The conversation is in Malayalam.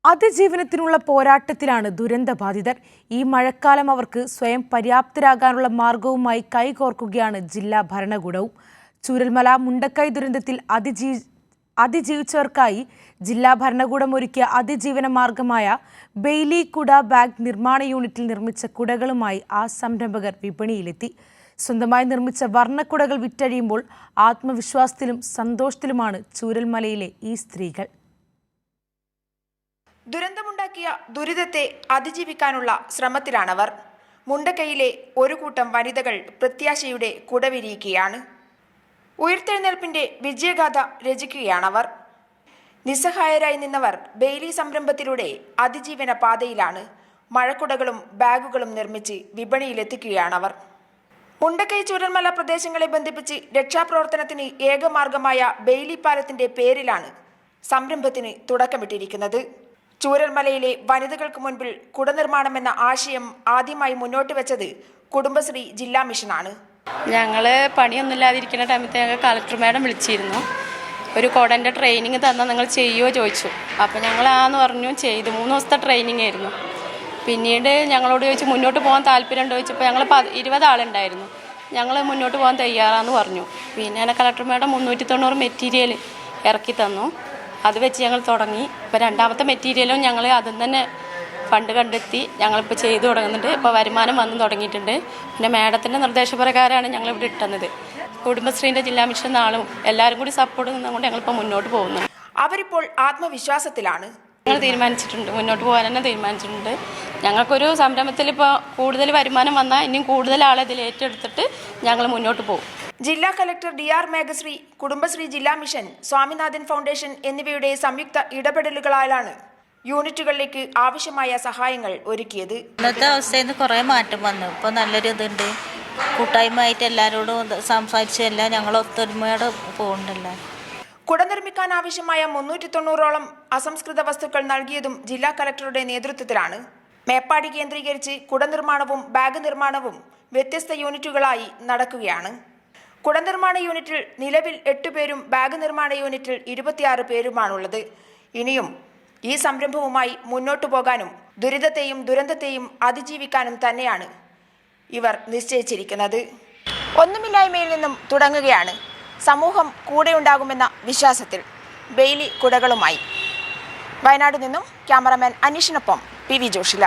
അതിജീവനത്തിനുള്ള പോരാട്ടത്തിലാണ് ദുരന്തബാധിതർ. ഈ മഴക്കാലം അവർക്ക് സ്വയം പര്യാപ്തരാകാനുള്ള മാർഗവുമായി കൈകോർക്കുകയാണ് ജില്ലാ ഭരണകൂടവും. ചൂരൽമല മുണ്ടക്കൈ ദുരന്തത്തിൽ അതിജീവിച്ചവർക്കായി ജില്ലാ ഭരണകൂടം ഒരുക്കിയ അതിജീവന മാർഗമായ ബെയിലി കുട ബാഗ് നിർമ്മാണ യൂണിറ്റിൽ നിർമ്മിച്ച കുടകളുമായി ആ സംരംഭകർ വിപണിയിലെത്തി. സ്വന്തമായി നിർമ്മിച്ച വർണ്ണക്കുടകൾ വിറ്റഴിയുമ്പോൾ ആത്മവിശ്വാസത്തിലും സന്തോഷത്തിലുമാണ് ചൂരൽമലയിലെ ഈ സ്ത്രീകൾ. ദുരന്തമുണ്ടാക്കിയ ദുരിതത്തെ അതിജീവിക്കാനുള്ള ശ്രമത്തിലാണവർ. മുണ്ടക്കൈയിലെ ഒരു കൂട്ടം വനിതകൾ പ്രത്യാശയുടെ കുടവിരിയിക്കുകയാണ്. ഉയർത്തെഴുന്നേൽപ്പിന്റെ വിജയഗാഥ രചിക്കുകയാണവർ. നിസ്സഹായരായി നിന്നവർ ബെയിലി സംരംഭത്തിലൂടെ അതിജീവന പാതയിലാണ്. മഴക്കുടകളും ബാഗുകളും നിർമ്മിച്ച് വിപണിയിലെത്തിക്കുകയാണവർ. മുണ്ടക്കൈ ചൂരൽമല പ്രദേശങ്ങളെ ബന്ധിപ്പിച്ച് രക്ഷാപ്രവർത്തനത്തിന് ഏകമാർഗമായ ബെയിലി പാലത്തിന്റെ പേരിലാണ് സംരംഭത്തിന് തുടക്കമിട്ടിരിക്കുന്നത്. ചൂരൽമലയിലെ വനിതകൾക്ക് മുൻപിൽ കുടനിർമ്മാണമെന്ന ആശയം ആദ്യമായി മുന്നോട്ട് വെച്ചത് കുടുംബശ്രീ ജില്ലാ മിഷനാണ്. ഞങ്ങൾ പണിയൊന്നുമില്ലാതിരിക്കുന്ന ടൈമത്തെ ഞങ്ങൾ കളക്ടർ മാഡം വിളിച്ചിരുന്നു. ഒരു കുടൻ്റെ ട്രെയിനിങ് തന്നാൽ നിങ്ങൾ ചെയ്യുമോ ചോദിച്ചു. അപ്പോൾ ഞങ്ങൾ ആന്ന് പറഞ്ഞു, ചെയ്തു. 3 ദിവസത്തെ ട്രെയിനിങ് ആയിരുന്നു. പിന്നീട് ഞങ്ങളോട് ചോദിച്ചു മുന്നോട്ട് പോകാൻ താല്പര്യമുണ്ടോ ചോദിച്ചപ്പോൾ ഞങ്ങൾ 20 ആളുണ്ടായിരുന്നു. ഞങ്ങൾ മുന്നോട്ട് പോകാൻ തയ്യാറാന്ന് പറഞ്ഞു. പിന്നെ കളക്ടർ മാഡം 390 മെറ്റീരിയൽ ഇറക്കി തന്നു. അത് വെച്ച് ഞങ്ങൾ തുടങ്ങി. ഇപ്പോൾ രണ്ടാമത്തെ മെറ്റീരിയലും ഞങ്ങൾ അതും തന്നെ ഫണ്ട് കണ്ടെത്തി ഞങ്ങളിപ്പോൾ ചെയ്തു തുടങ്ങുന്നുണ്ട്. ഇപ്പോൾ വരുമാനം വന്നു തുടങ്ങിയിട്ടുണ്ട്. പിന്നെ മാഡത്തിൻ്റെ നിർദ്ദേശപ്രകാരമാണ് ഞങ്ങളിവിടെ ഇട്ടുന്നത്. കുടുംബശ്രീൻ്റെ ജില്ലാ മിഷൻ നാളും എല്ലാവരും കൂടി സപ്പോർട്ട് നിന്നുകൊണ്ട് ഞങ്ങളിപ്പോൾ മുന്നോട്ട് പോകുന്നുണ്ട്. അവരിപ്പോൾ ആത്മവിശ്വാസത്തിലാണ്. ഞങ്ങൾ തീരുമാനിച്ചിട്ടുണ്ട്, മുന്നോട്ട് പോകാൻ തന്നെ തീരുമാനിച്ചിട്ടുണ്ട്. ഞങ്ങൾക്കൊരു സംരംഭത്തിൽ ഇപ്പോൾ കൂടുതൽ വരുമാനം വന്നാൽ ഇനിയും കൂടുതൽ ആളെ ഇതിൽ ഏറ്റെടുത്തിട്ട് ഞങ്ങൾ മുന്നോട്ട് പോകും. ജില്ലാ കലക്ടർ DR മേഘശ്രീ, കുടുംബശ്രീ ജില്ലാ മിഷൻ, സ്വാമിനാഥൻ ഫൗണ്ടേഷൻ എന്നിവയുടെ സംയുക്ത ഇടപെടലുകളാലാണ് യൂണിറ്റുകളിലേക്ക് ആവശ്യമായ സഹായങ്ങൾ ഒരുക്കിയത്. ഇന്നത്തെ അവസ്ഥയിൽ നിന്ന് കുറേ മാറ്റം വന്നു. ഇപ്പോൾ നല്ലൊരു ഇതുണ്ട്. കൂട്ടായ്മയായിട്ട് എല്ലാവരോടും സംസാരിച്ചെല്ലാം ഞങ്ങൾ ഒത്തൊരുമയോടെ പോകുന്നുണ്ടല്ലോ. കുട നിർമ്മിക്കാൻ ആവശ്യമായ 390ഓളം അസംസ്കൃത വസ്തുക്കൾ നൽകിയതും ജില്ലാ കലക്ടറുടെ നേതൃത്വത്തിലാണ്. മേപ്പാടി കേന്ദ്രീകരിച്ച് കുട നിർമ്മാണവും ബാഗ് നിർമ്മാണവും വ്യത്യസ്ത യൂണിറ്റുകളായി നടക്കുകയാണ്. കുട നിർമ്മാണ യൂണിറ്റിൽ നിലവിൽ 8 പേരും ബാഗ് നിർമ്മാണ യൂണിറ്റിൽ 26 പേരുമാണുള്ളത്. ഇനിയും ഈ സംരംഭവുമായി മുന്നോട്ടു പോകാനും ദുരിതത്തെയും ദുരന്തത്തെയും അതിജീവിക്കാനും തന്നെയാണ് ഇവർ നിശ്ചയിച്ചിരിക്കുന്നത്. ഒന്നുമില്ലായ്മയിൽ നിന്നും തുടങ്ങുകയാണ്. സമൂഹം കൂടെയുണ്ടാകുമെന്ന വിശ്വാസത്തിൽ ബെയിലി കുടകളുമായി. വയനാട് നിന്നും ക്യാമറമാൻ അനീഷിനൊപ്പം PV ജോഷില.